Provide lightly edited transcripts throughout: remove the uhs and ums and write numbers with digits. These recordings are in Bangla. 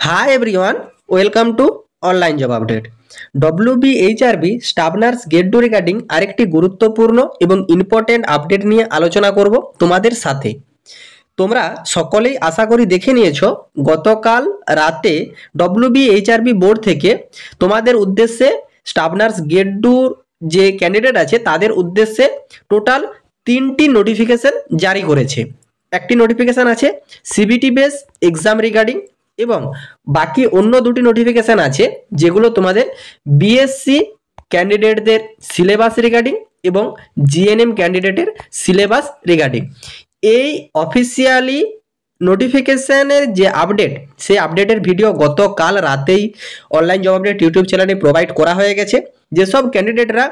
Hi everyone, welcome to online job update. WBHRB staff nurse get to regarding আরেকটি গুরুত্বপূর্ণ এবং ইম্পর্টেন্ট আপডেট নিয়ে আলোচনা করব তোমাদের সাথে। তোমরা সকলেই আশা করি দেখে নিয়েছো গতকাল রাতে WBHRB বোর্ড থেকে তোমাদের উদ্দেশ্যে স্টাফ নার্স গেট টুর যে ক্যান্ডিডেট আছে তাদের উদ্দেশ্যে টোটাল 3টি নোটিফিকেশন জারি করেছে। একটি নোটিফিকেশন আছে সিবিটি বেস এক্সাম রিগার্ডিং এবং বাকি অন্য দুটি নোটিফিকেশন আছে যেগুলো তোমাদের বিএসসি ক্যান্ডিডেটদের সিলেবাস রিগার্ডিং এবং জিএনএম ক্যান্ডিডেটের সিলেবাস রিগার্ডিং। এই অফিসিয়ালি নোটিফিকেশনের যে আপডেট সেই আপডেটের ভিডিও গতকাল রাতেই অনলাইন জব আপডেট ইউটিউব চ্যানেলে প্রোভাইড করা হয়ে গেছে। যেসব ক্যান্ডিডেটরা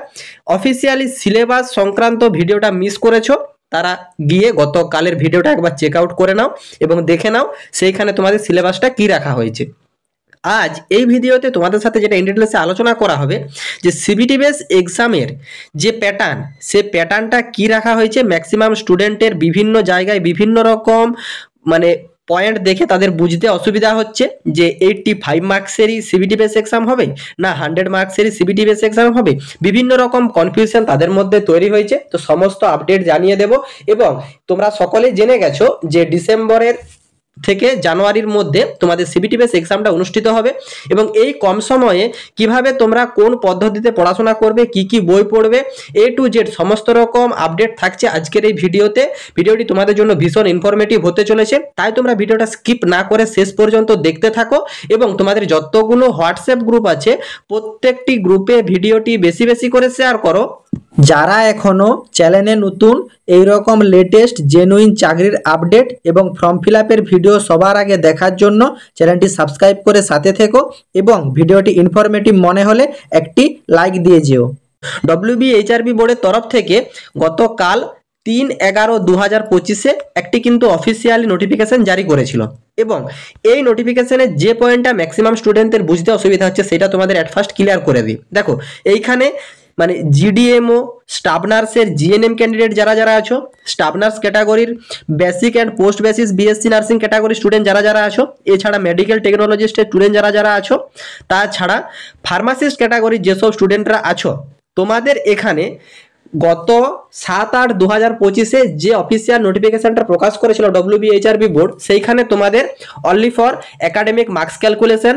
অফিসিয়ালি সিলেবাস সংক্রান্ত ভিডিওটা মিস করেছো তারা গিয়ে গতকালের ভিডিওটা একবার চেক আউট করে নাও এবং দেখে নাও সেইখানে তোমাদের সিলেবাসটা কি রাখা হয়েছে। আজ এই ভিডিওতে তোমাদের সাথে যেটা ইন ডিটেইলসে আলোচনা করা হবে যে সিবিটি বেস এক্সামের যে প্যাটার্ন সে প্যাটার্নটা কি রাখা হয়েছে। ম্যাক্সিমাম স্টুডেন্টের বিভিন্ন জায়গায় বিভিন্ন রকম পয়েন্ট দেখে তাদের বুঝতে অসুবিধা হচ্ছে যে 85 মার্কসেরই সিবিটি বেস এক্সাম হবে না 100 মার্কসেরই সিবিটি বেস এক্সাম হবে, বিভিন্ন রকম কনফিউশন তাদের মধ্যে তৈরি হয়েছে। তো সমস্ত আপডেট জানিয়ে দেব এবং তোমরা সকলেই জেনে গেছো যে ডিসেম্বরের থেকে জানুয়ারির মধ্যে তোমাদের সিবিটি বেস এক্সামটা অনুষ্ঠিত হবে এবং এই কম সময়ে কিভাবে তোমরা কোন পদ্ধতিতে পড়াশোনা করবে, কি কি বই পড়বে, A to Z সমস্ত রকম আপডেট থাকছে আজকের এই ভিডিওতে। ভিডিওটি তোমাদের জন্য ভীষণ ইনফরমেটিভ হতে চলেছে, তাই তোমরা ভিডিওটা স্কিপ না করে শেষ পর্যন্ত দেখতে থাকো এবং তোমাদের যতগুলো হোয়াটসঅ্যাপ গ্রুপ আছে প্রত্যেকটি গ্রুপে ভিডিওটি বেশি বেশি করে শেয়ার করো। যারা এখনো চ্যানেলে নতুন এই রকম লেটেস্ট জেনুইন চাকরির আপডেট এবং ফর্ম ফিল আপের ভিডিও সবার আগে দেখার জন্য চ্যানেলটি সাবস্ক্রাইব করে সাথে থেকো এবং ভিডিওটি ইনফরমেটিভ মনে হলে একটি লাইক দিয়ে যেও। WBHRB বোর্ডের তরফ থেকে গতকাল 3/11/2025 একটি কিন্তু অফিসিয়ালি নোটিফিকেশন জারি করেছিল এবং এই নোটিফিকেশনের যে পয়েন্টটা ম্যাক্সিমাম স্টুডেন্টদের বুঝতে অসুবিধা হচ্ছে সেটা তোমাদের অ্যাট ফার্স্ট ক্লিয়ার করে দিই। দেখো এইখানে জিডিএমও স্টাফ নার্সের জিএনএম ক্যান্ডিডেট যারা যারা আছো, স্টাফ নার্স ক্যাটাগরির basic and post basis BSc nursing category student যারা যারা আছো, এছাড়া মেডিকেল টেকনোলজিস্টের স্টুডেন্ট যারা যারা আছো, তাছাড়া ফার্মাসিস্ট ক্যাটাগরির যেসব স্টুডেন্টরা আছো, তোমাদের এখানে গত 7/8/2025 যে অফিসিয়াল নোটিফিকেশনটা প্রকাশ করেছিল WBHRB বোর্ড সেইখানে তোমাদের only for academic marks calculation,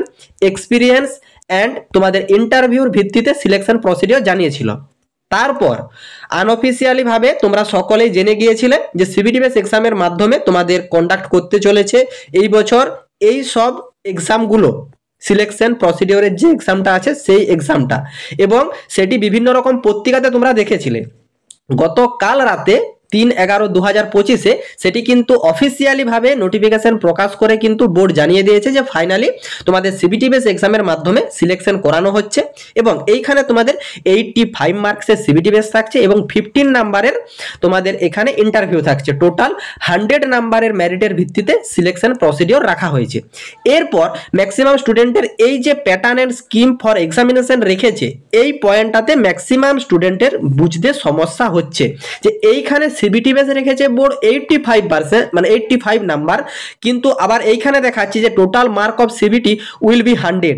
experience and তোমাদের ইন্টারভিউর ভিত্তিতে সিলেকশন প্রসিডিওর জানিয়েছিল। তারপর আনঅফিসিয়ালি ভাবে তোমরা সকলেই জেনে গিয়েছিলে যে সিবিটি বেস এক্সামের মাধ্যমে তোমাদের কন্ডাক্ট করতে চলেছে এই বছর এই সব এক্সামগুলো, সিলেকশন প্রসিডিওরের যে এক্সামটা আছে সেই এক্সামটা, এবং সেটি বিভিন্ন রকম পত্রিকাতে তোমরা দেখেছিলে। গতকাল রাতে 3/11/2025 সেটি কিন্তু অফিসিয়ালি ভাবে নোটিফিকেশন প্রকাশ করে কিন্তু বোর্ড জানিয়ে দিয়েছে যে ফাইনালি তোমাদের সিবিটি বেস এক্সামের মাধ্যমে সিলেকশন করানো হচ্ছে এবং এইখানে তোমাদের 85 মার্কসের সিবিটি বেস থাকছে এবং 15 নাম্বারের তোমাদের এখানে ইন্টারভিউ থাকছে। টোটাল 100 নাম্বারের মেরিটের ভিত্তিতে সিলেকশন প্রসিডিওর রাখা হয়েছে। এরপর ম্যাক্সিমাম স্টুডেন্টের এই যে pattern and scheme for examination রেখেছে এই পয়েন্টটাতে ম্যাক্সিমাম স্টুডেন্টের বুঝতে সমস্যা হচ্ছে যে এইখানে সিবিটি বেস রেখেছে বোর্ড 85% 85 নাম্বার, কিন্তু আবার এইখানে দেখাচ্ছে যে total mark of CBT will be 100।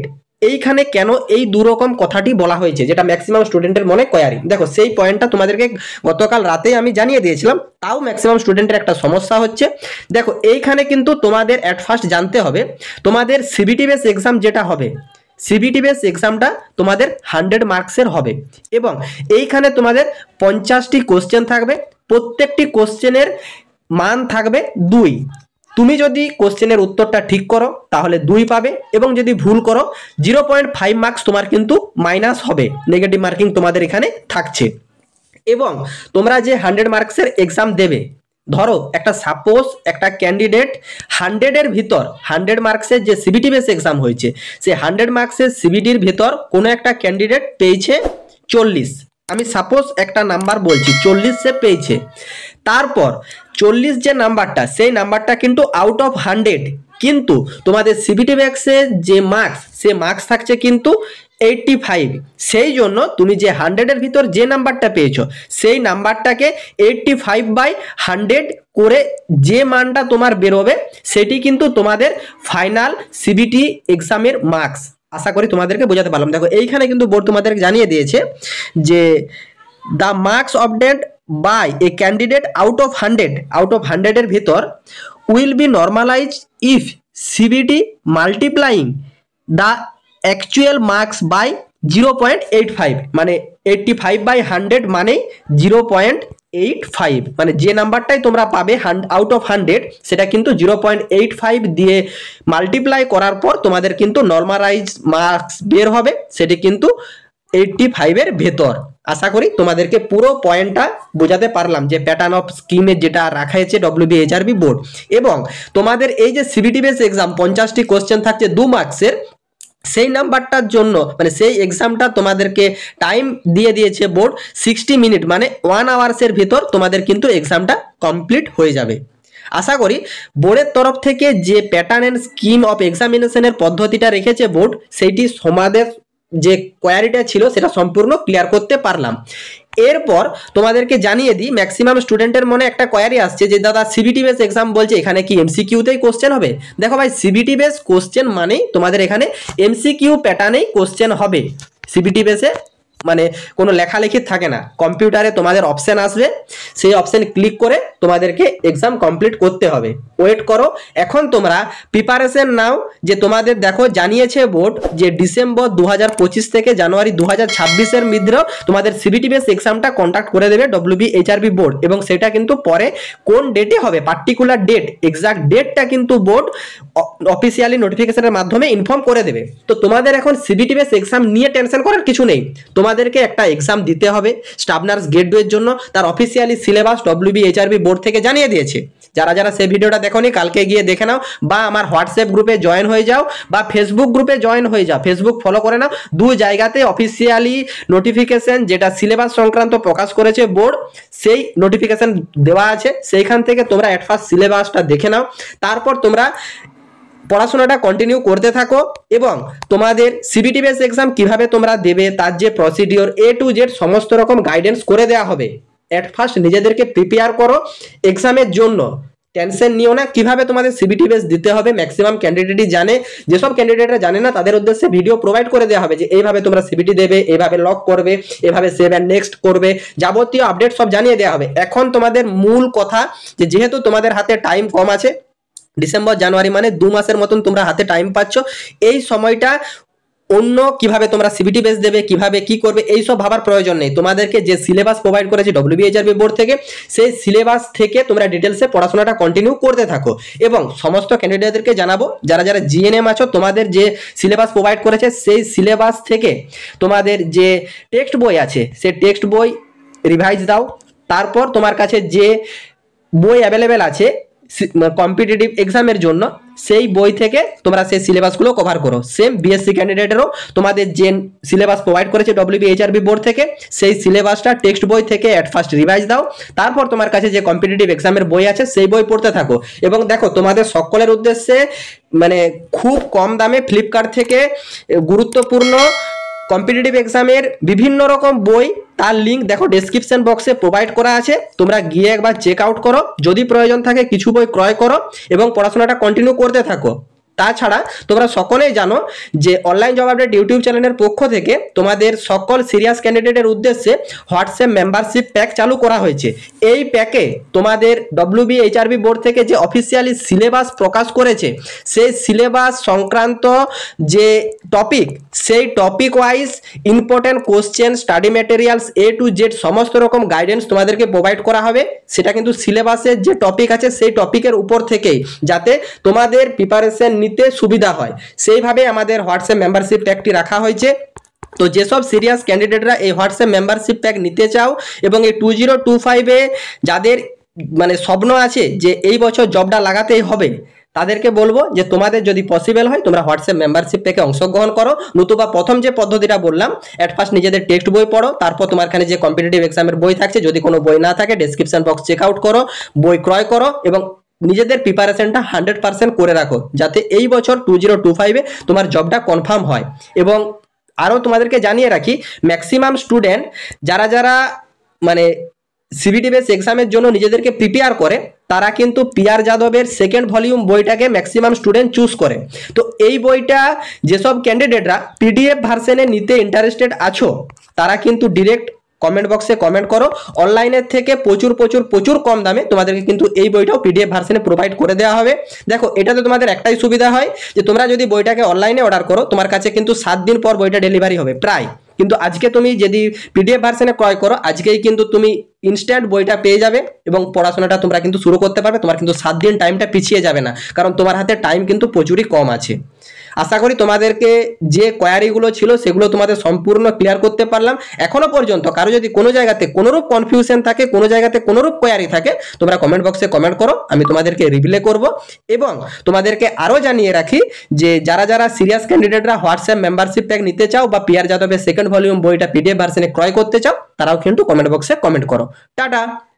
এইখানে কেন এই দুরকম কথাটি বলা হয়েছে যেটা ম্যাক্সিমাম স্টুডেন্টের মনে কোয়ারি। দেখো সেই পয়েন্টটা তোমাদেরকে গতকাল রাতেই আমি জানিয়ে দিয়েছিলাম, তাও ম্যাক্সিমাম স্টুডেন্টের একটা সমস্যা হচ্ছে। দেখো এইখানে কিন্তু তোমাদের অ্যাট ফার্স্ট জানতে হবে তোমাদের সিবিটি বেস এক্সাম যেটা হবে, সিবিটি বেস এক্সামটা তোমাদের 100 মার্কসের হবে এবং এইখানে তোমাদের 50টি কোশ্চেন থাকবে, প্রত্যেকটি কোশ্চেনের মান থাকবে 2। তুমি যদি কোশ্চেনের উত্তরটা ঠিক করো তাহলে 2 পাবে এবং যদি ভুল করো 0.5 মার্কস তোমার কিন্তু মাইনাস হবে, নেগেটিভ মার্কিং তোমাদের এখানে থাকছে। এবং তোমরা যে 100 মার্কসের এক্সাম দেবে, ধরো একটা সাপোজ একটা ক্যান্ডিডেট 100-এর ভিতর 100 মার্কসের যে সিবিটি বেস এক্সাম হয়েছে সে 100 মার্কসের সিবিটির ভিতর কোনো একটা ক্যান্ডিডেট পেয়েছে 40, আমি সাপোজ একটা নাম্বার বলছি 40 সে পেয়েছে। তারপর 40 যে নাম্বারটা সেই নাম্বারটা কিন্তু আউট অফ 100, কিন্তু তোমাদের সিবিটি বেসের যে মার্কস সে মার্কস থাকছে কিন্তু 85, সেই জন্য তুমি যে 100-এর ভিতর যে নাম্বারটা পেয়েছো সেই নাম্বারটাকে 85/100 করে যে মানটা তোমার বেরোবে সেটি কিন্তু তোমাদের ফাইনাল সিবিটি এক্সামের মার্কস। আশা করি তোমাদেরকে বোঝাতে পারলাম। দেখো এইখানে কিন্তু বোর্ড তোমাদেরকে জানিয়ে দিয়েছে যে the marks obtained by a candidate out of 100-এর ভিতর will be normalise if CBT multiplying the actual marks by 0.85, মানে 85/100 মানে 0.85, মানে যে নাম্বারটাই তোমরা পাবে আউট অফ 100 সেটা কিন্তু 0.85 দিয়ে মাল্টিপ্লাই করার পর তোমাদের কিন্তু নর্মালাইজ মার্কস বের হবে, সেটি কিন্তু 85-এর ভেতর। আশা করি তোমাদেরকে পুরো পয়েন্টটা বোঝাতে পারলাম যে প্যাটার্ন অফ স্কিমে যেটা রাখা হয়েছে WBHRB বোর্ড। এবং তোমাদের এই যে সিবিটি বেস এক্সাম 50টি কোশ্চেন থাকছে 2 মার্কসের, সেই নাম্বারটার জন্য মানে সেই এক্সামটা তোমাদেরকে টাইম দিয়ে দিয়েছে বোর্ড 60 মিনিট, মানে 1 আওয়ার্সের ভিতর তোমাদের কিন্তু এক্সামটা কমপ্লিট হয়ে যাবে। আশা করি বোর্ডের তরফ থেকে যে প্যাটার্ন অ্যান্ড স্কিম অফ এক্সামিনেশনের পদ্ধতিটা রেখেছে বোর্ড, সেইটি সমাদের যে কোয়ারিটা ছিল সেটা সম্পূর্ণ ক্লিয়ার করতে পারলাম। এরপর তোমাদেরকে জানিয়ে দিই, ম্যাক্সিমাম স্টুডেন্টের মনে একটা কোয়ারি আসছে যে দাদা সিবিটি বেস এক্সাম বলছে এখানে কি এমসিকিউতেই কোশ্চেন হবে? দেখো ভাই, সিবিটি বেস কোশ্চেন মানেই তোমাদের এখানে এমসিকিউ প্যাটার্নেই কোশ্চেন হবে। সিবিটি বেসে মানে কোনো লেখালেখি থাকে না, কম্পিউটারে তোমাদের অপশন আসবে, সেই অপশন ক্লিক করে তোমাদেরকে এক্সাম কমপ্লিট করতে হবে। ওয়েট করো, এখন তোমরা প্রিপারেশন নাও। যে তোমাদের দেখো জানিয়েছে বোর্ড যে ডিসেম্বর 2025 থেকে জানুয়ারি 2026-এর মধ্যে তোমাদের সিবিটি বেস এক্সামটা কন্ডাক্ট করে দেবে WBHRB বোর্ড, এবং সেটা কিন্তু পরে কোন ডেটে হবে পার্টিকুলার ডেট, এক্সাক্ট ডেটটা কিন্তু বোর্ড অফিসিয়ালি নোটিফিকেশনের মাধ্যমে ইনফর্ম করে দেবে। তো তোমাদের এখন সিবিটি বেস এক্সাম নিয়ে টেনশন করার কিছু নেই। তোমাদেরকে একটা এক্সাম দিতে হবে স্টাফ নার্স গ্রেড 2 এর জন্য, তার অফিসিয়ালি সিলেবাস WBHRB বোর্ড থেকে জানিয়ে দিয়েছে। যারা যারা সেই ভিডিওটা দেখোনি কালকে গিয়ে দেখে নাও, বা আমার হোয়াটসঅ্যাপ গ্রুপে জয়েন হয়ে যাও, বা ফেসবুক গ্রুপে জয়েন হয়ে যাও, ফেসবুক ফলো করে নাও। 2 জায়গাতে অফিসিয়ালি নোটিফিকেশন যেটা সিলেবাস সংক্রান্ত প্রকাশ করেছে বোর্ড, সেই নোটিফিকেশন দেওয়া আছে। সেইখান থেকে তোমরা এট ফার্স্ট সিলেবাসটা দেখে নাও, তারপর তোমরা পড়াশোনাটা কন্টিনিউ করতে থাকো। এবং তোমাদের সিবিটি বেস এক্সাম কিভাবে তোমরা দেবে তার যে প্রসিডিওর A to Z সমস্ত রকম গাইডেন্স করে দেওয়া হবে। এট ফার্স্ট নিজেদেরকে প্রিপেয়ার করো এক্সামের জন্য, টেনশন নিও না কিভাবে তোমাদের সিবিটি বেস দিতে হবে। ম্যাক্সিমাম ক্যান্ডিডেটই জানে, যেসব ক্যান্ডিডেটরা জানে না তাদের উদ্দেশ্যে ভিডিও প্রোভাইড করে দেওয়া হবে যে এইভাবে তোমরা সিবিটি দেবে, এইভাবে লক করবে, এভাবে সেভ অ্যান্ড নেক্সট করবে, যাবতীয় আপডেট সব জানিয়ে দেওয়া হবে। এখন তোমাদের মূল কথা যে যেহেতু তোমাদের হাতে টাইম কম আছে, ডিসেম্বর জানুয়ারি মানে 2 মাসের মতন তোমরা হাতে টাইম পাচ্ছ, এই সময়টা অন্য কিভাবে তোমরা সিবিটি বেস দেবে, কিভাবে কি করবে এইসব ভাবার প্রয়োজন নেই। তোমাদেরকে যে সিলেবাস প্রোভাইড করেছে WBHRB বোর্ড থেকে, সেই সিলেবাস থেকে তোমরা ডিটেলসে পড়াশোনাটা কন্টিনিউ করতে থাকো। এবং সমস্ত ক্যান্ডিডেটদেরকে জানাবো যারা যারা জিএনএম আছো, তোমাদের যে সিলেবাস প্রোভাইড করেছে সেই সিলেবাস থেকে তোমাদের যে টেক্সট বই আছে সেই টেক্সট বই রিভাইজ দাও। তারপর তোমার কাছে যে বই অ্যাভেলেবেল আছে কম্পিটিটিভ এক্সামের জন্য, সেই বই থেকে তোমরা সেই সিলেবাসগুলো কভার করো। সেম বিএসসি ক্যান্ডিডেটেরও তোমাদের যে সিলেবাস প্রোভাইড করেছে WBHRB বোর্ড থেকে, সেই সিলেবাসটা টেক্সট বই থেকে অ্যাট ফার্স্ট রিভাইজ দাও। তারপর তোমার কাছে যে কম্পিটিটিভ এক্সামের বই আছে সেই বই পড়তে থাকো। এবং দেখো তোমাদের সকলের উদ্দেশ্যে মানে খুব কম দামে ফ্লিপকার্ট থেকে গুরুত্বপূর্ণ কম্পিটিটিভ এক্সামের বিভিন্ন রকম বই, তার লিঙ্ক দেখো ডেসক্রিপশন বক্সে প্রোভাইড করা আছে, তোমরা গিয়ে একবার চেক আউট করো। যদি প্রয়োজন থাকে কিছু বই ক্রয় করো এবং পড়াশোনাটা কন্টিনিউ করতে থাকো। তাছাড়া তোমরা সকলেই জানো যে অনলাইন জব আপডেট ইউটিউব চ্যানেলের পক্ষ থেকে তোমাদের সকল সিরিয়াস ক্যান্ডিডেটের উদ্দেশ্যে হোয়াটসঅ্যাপ মেম্বারশিপ প্যাক চালু করা হয়েছে। এই প্যাকে তোমাদের WBHRB বোর্ড থেকে যে অফিসিয়ালি সিলেবাস প্রকাশ করেছে, সেই সিলেবাস সংক্রান্ত যে টপিক, সেই topic wise important question, study materials A to Z সমস্ত রকম গাইডেন্স তোমাদেরকে প্রোভাইড করা হবে। সেটা কিন্তু সিলেবাসের যে টপিক আছে সেই টপিকের উপর থেকেই, যাতে তোমাদের প্রিপারেশন নিতে সুবিধা হয়, সেইভাবে আমাদের হোয়াটসঅ্যাপ মেম্বারশিপ প্যাকটি রাখা হয়েছে। তো যেসব সিরিয়াস ক্যান্ডিডেটরা এই হোয়াটসঅ্যাপ মেম্বারশিপ প্যাক নিতে চাও এবং এই 2025-এ যাদের মানে স্বপ্ন আছে যে এই বছর জবটা লাগাতেই হবে, তাদেরকে বলবো যে তোমাদের যদি পসিবল হয় তোমরা হোয়াটসঅ্যাপ মেম্বারশিপ প্যাকে অংশগ্রহণ করো। নতুবা প্রথম যে পদ্ধতিটা বললাম, এট ফার্স্ট নিজেদের টেক্সট বই পড়ো, তারপর তোমার এখানে যে কম্পিটিটিভ এক্সামের বই থাকছে, যদি কোনো বই না থাকে ডেসক্রিপশন বক্স চেক আউট করো, বই ক্রয় করো এবং নিজেদের প্রিপারেশনটা 100% করে রাখো, যাতে এই বছর 2025-এ তোমার জবটা কনফার্ম হয়। এবং আরও তোমাদেরকে জানিয়ে রাখি, ম্যাক্সিমাম স্টুডেন্ট যারা যারা মানে সিবিটি বেস এক্সামের জন্য নিজেদেরকে প্রিপেয়ার করে, তারা কিন্তু পিআর যাদবের সেকেন্ড ভলিউম বইটাকে ম্যাক্সিমাম স্টুডেন্ট চুজ করে। তো এই বইটা যেসব ক্যান্ডিডেটরা পিডিএফ ভার্সনে নিতে ইন্টারেস্টেড আছো, তারা কিন্তু ডিরেক্ট কমেন্ট বক্সে কমেন্ট করো। অনলাইনের থেকে প্রচুর প্রচুর প্রচুর কম দামে তোমাদেরকে কিন্তু এই বইটাও পিডিএফ ভার্সনে প্রোভাইড করে দেওয়া হবে। দেখো, এটাতে তোমাদের একটাই সুবিধা হয় যে তোমরা যদি বইটাকে অনলাইনে অর্ডার করো, তোমার কাছে কিন্তু 7 দিন পর বইটা ডেলিভারি হবে প্রায়। কিন্তু আজকে তুমি যদি পিডিএফ ভার্সনে ক্রয় করো, আজকেই কিন্তু তুমি ইনস্ট্যান্ট বইটা পেয়ে যাবে এবং পড়াশোনাটা তোমরা কিন্তু শুরু করতে পারবে। তোমার কিন্তু 7 দিন টাইমটা পিছিয়ে যাবে না, কারণ তোমার হাতে টাইম কিন্তু প্রচুরই কম আছে। আশা করি তোমাদেরকে যে কোয়ারিগুলো ছিল সেগুলো তোমাদের সম্পূর্ণ ক্লিয়ার করতে পারলাম। এখনো পর্যন্ত কারো যদি কোনো জায়গাতে কোনোরূপ কনফিউশন থাকে, কোনো জায়গাতে কোনোরূপ কোয়ারি থাকে, তোমরা কমেন্ট বক্সে কমেন্ট করো, আমি তোমাদেরকে রিপ্লাই করব। এবং তোমাদেরকে আরও জানিয়ে রাখি যে যারা যারা সিরিয়াস ক্যান্ডিডেটরা হোয়াটসঅ্যাপ মেম্বারশিপ প্যাক নিতে চাও বা পিআর যাদবের সেকেন্ড ভলিউম বইটা পিডিএফ ভার্সনে ক্রয় করতে চাও, তারাও কিন্তু কমেন্ট বক্সে কমেন্ট করো। টাটা।